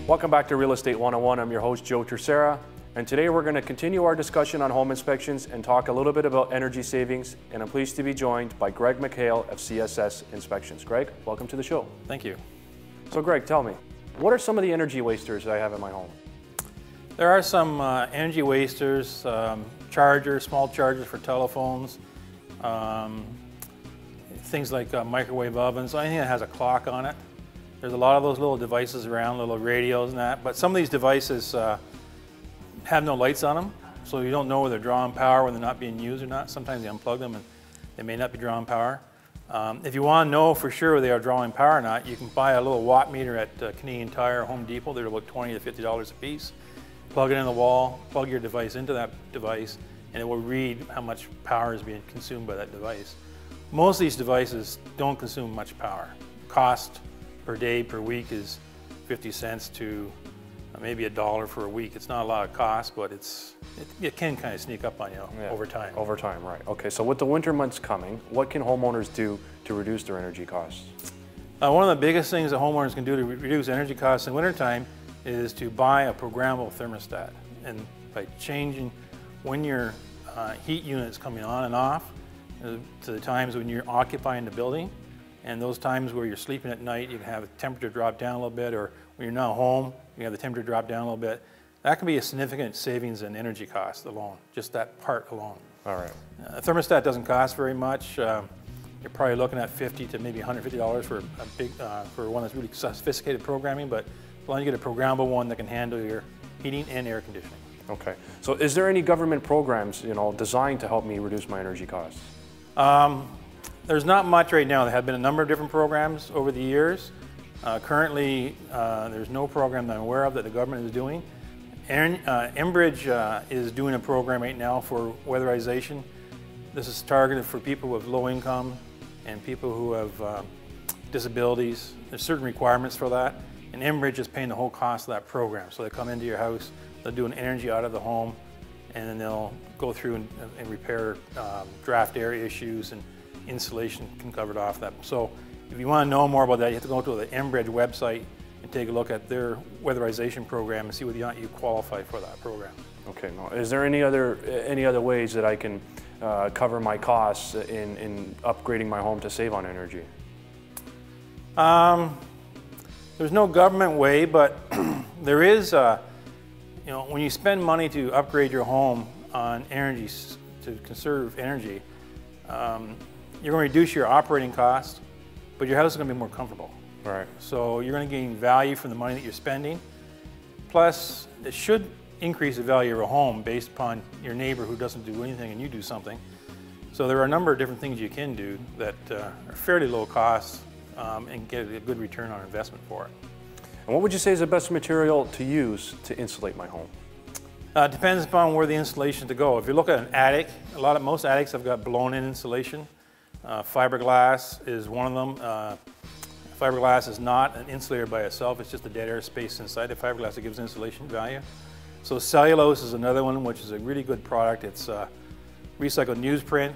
Welcome back to Real Estate 101. I'm your host, Joe Terceira, and today we're going to continue our discussion on home inspections and talk a little bit about energy savings, and I'm pleased to be joined by Greg McHale of CSS Inspections. Greg, welcome to the show. Thank you. So Greg, tell me, what are some of the energy wasters that I have in my home? There are some energy wasters, chargers, small chargers for telephones, things like microwave ovens, anything that has a clock on it. There's a lot of those little devices around, little radios and that, but some of these devices have no lights on them, so you don't know whether they're drawing power when they're not being used or not. Sometimes you unplug them and they may not be drawing power. If you want to know for sure whether they are drawing power or not, you can buy a little watt meter at Canadian Tire or Home Depot. They're about $20 to $50 a piece. Plug it in the wall, plug your device into that device, and it will read how much power is being consumed by that device. Most of these devices don't consume much power. Cost per day, per week is 50 cents to maybe $1 for a week. It's not a lot of cost, but it can kind of sneak up on you over time. Over time, right. Okay, so with the winter months coming, what can homeowners do to reduce their energy costs? One of the biggest things that homeowners can do to reduce energy costs in wintertime is to buy a programmable thermostat. And by changing when your heat unit is coming on and off to the times when you're occupying the building, and those times where you're sleeping at night, you can have the temperature drop down a little bit, or when you're not home, you have the temperature drop down a little bit. That can be a significant savings in energy cost alone, just that part alone. All right. A thermostat doesn't cost very much. You're probably looking at $50 to maybe $150 for a big, for one that's really sophisticated programming, but as long as you get a programmable one that can handle your heating and air conditioning. Okay. So is there any government programs, designed to help me reduce my energy costs? There's not much right now. There have been a number of different programs over the years. Currently, there's no program that I'm aware of that the government is doing. Enbridge is doing a program right now for weatherization. This is targeted for people with low income and people who have disabilities. There's certain requirements for that, and Enbridge is paying the whole cost of that program. So they come into your house, they'll do an energy audit of the home, and then they'll go through and repair draft air issues, and insulation can cover it off that. So if you want to know more about that, you have to go to the Enbridge website and take a look at their weatherization program and see whether or not you qualify for that program. Okay. Now, is there any other ways that I can cover my costs in upgrading my home to save on energy? There's no government way, but there is, when you spend money to upgrade your home on energy, to conserve energy, you're going to reduce your operating costs, but your house is going to be more comfortable. Right. So you're going to gain value from the money that you're spending. Plus, it should increase the value of your home based upon your neighbor who doesn't do anything and you do something. So there are a number of different things you can do that are fairly low cost and get a good return on investment for it. And what would you say is the best material to use to insulate my home? Depends upon where the insulation to go. If you look at an attic, most attics have got blown-in insulation. Fiberglass is one of them. Fiberglass is not an insulator by itself, it's just the dead air space inside the fiberglass that gives insulation value. So cellulose is another one, which is a really good product. It's recycled newsprint.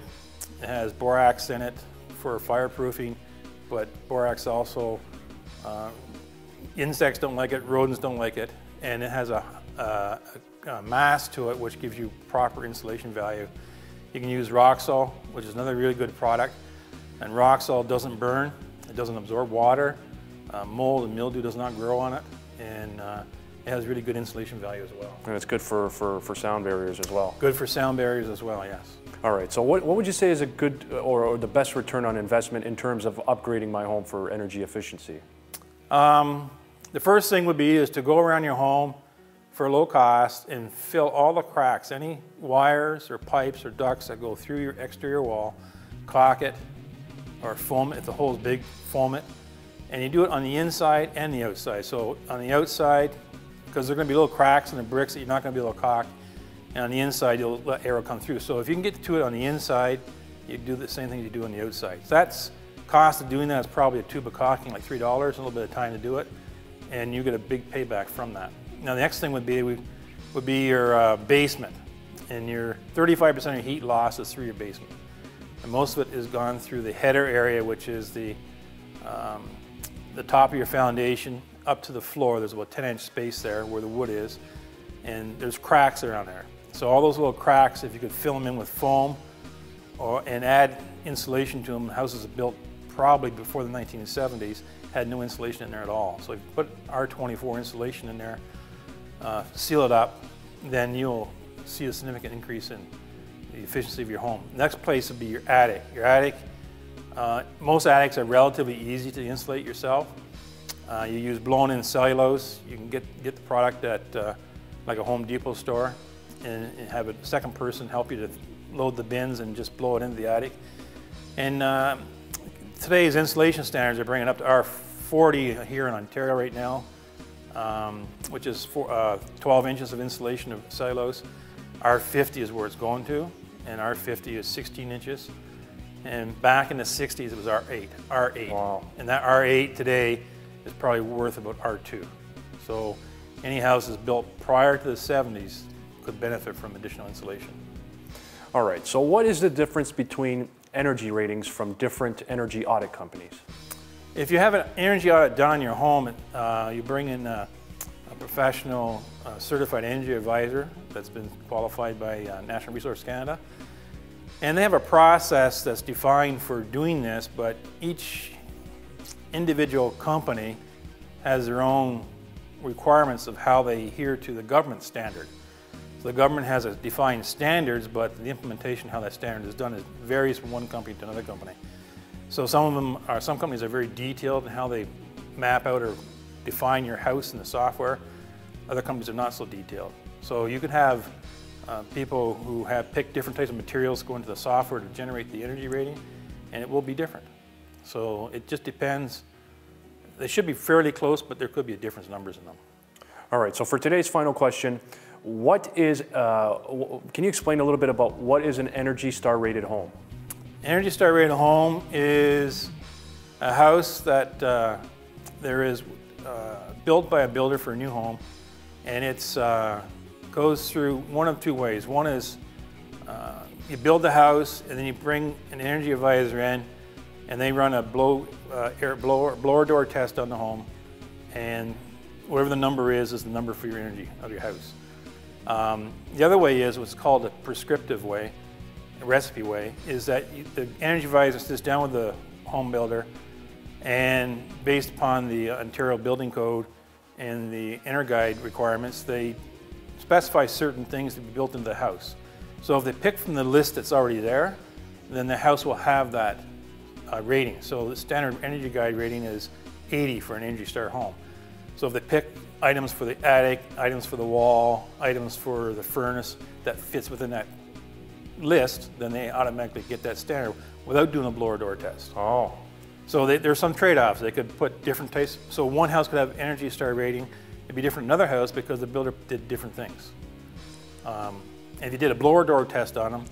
It has borax in it for fireproofing, but borax also, insects don't like it, rodents don't like it, and it has a mass to it which gives you proper insulation value. You can use Roxol, which is another really good product, and Roxol doesn't burn, it doesn't absorb water, mold and mildew does not grow on it, and it has really good insulation value as well. And it's good for sound barriers as well. Good for sound barriers as well, yes. All right, so what would you say is a good or the best return on investment in terms of upgrading my home for energy efficiency? The first thing would be to go around your home for low cost and fill all the cracks, any wires or pipes or ducts that go through your exterior wall, caulk it or foam it. If the hole's big, foam it, And you do it on the inside and the outside. So on the outside, because there are going to be little cracks in the bricks that you're not going to be able to caulk, and on the inside you'll let air come through. So if you can get to it on the inside, you do the same thing you do on the outside. So that's cost of doing that is probably a tube of caulking, like $3, a little bit of time to do it, and you get a big payback from that. Now the next thing would be your basement, and your 35% of your heat loss is through your basement. And most of it is gone through the header area, which is the top of your foundation up to the floor. There's about 10-inch space there where the wood is, and there's cracks around there. So all those little cracks, if you could fill them in with foam and add insulation to them, houses built probably before the 1970s had no insulation in there at all. So if you put R24 insulation in there, seal it up, then you'll see a significant increase in the efficiency of your home. Next place would be your attic. Your attic, most attics are relatively easy to insulate yourself. You use blown-in cellulose. You can get the product at like a Home Depot store and have a second person help you to load the bins and just blow it into the attic. And today's insulation standards are bringing up to R40 here in Ontario right now, which is 12 inches of insulation of cellulose. R50 is where it's going to, and R50 is 16 inches. And back in the 60s, it was R8. Wow. And that R8 today is probably worth about R2. So any houses built prior to the 70s could benefit from additional insulation. All right, so what is the difference between energy ratings from different energy audit companies? If you have an energy audit done on your home, you bring in a professional certified energy advisor that's been qualified by National Resource Canada. And they have a process that's defined for doing this, but each individual company has their own requirements of how they adhere to the government standard. So the government has a defined standards, but the implementation, how that standard is done, varies from one company to another company. So some companies are very detailed in how they map out or define your house in the software. Other companies are not so detailed. So you could have people who have picked different types of materials go into the software to generate the energy rating, and it will be different. So it just depends. They should be fairly close, but there could be a difference in numbers in them. All right, so for today's final question, what is, can you explain a little bit about what is an Energy Star rated home? Energy Star rated home is a house that there is built by a builder for a new home, and it's goes through one of two ways. One is you build the house and then you bring an energy advisor in and they run a blower door test on the home, and whatever the number is the number for your energy of your house. The other way is what's called a prescriptive way, a recipe way, is that the energy advisor sits down with the home builder, and based upon the Ontario Building Code and the EnerGuide requirements, they specify certain things to be built into the house. So if they pick from the list that's already there, then the house will have that rating. So the standard Energy Guide rating is 80 for an Energy Star home. So if they pick items for the attic, items for the wall, items for the furnace that fits within that list, then they automatically get that standard without doing a blower door test. Oh. So there's some trade-offs. They could put different types. So one house could have Energy Star rating. It'd be different in another house because the builder did different things. And if you did a blower door test on them,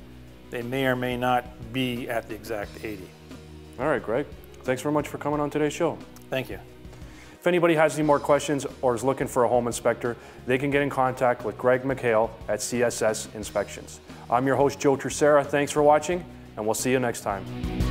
they may or may not be at the exact 80. All right, Greg. Thanks very much for coming on today's show. Thank you. If anybody has any more questions or is looking for a home inspector, they can get in contact with Greg McHale at CSS Inspections. I'm your host, Joe Terceira. Thanks for watching, and we'll see you next time.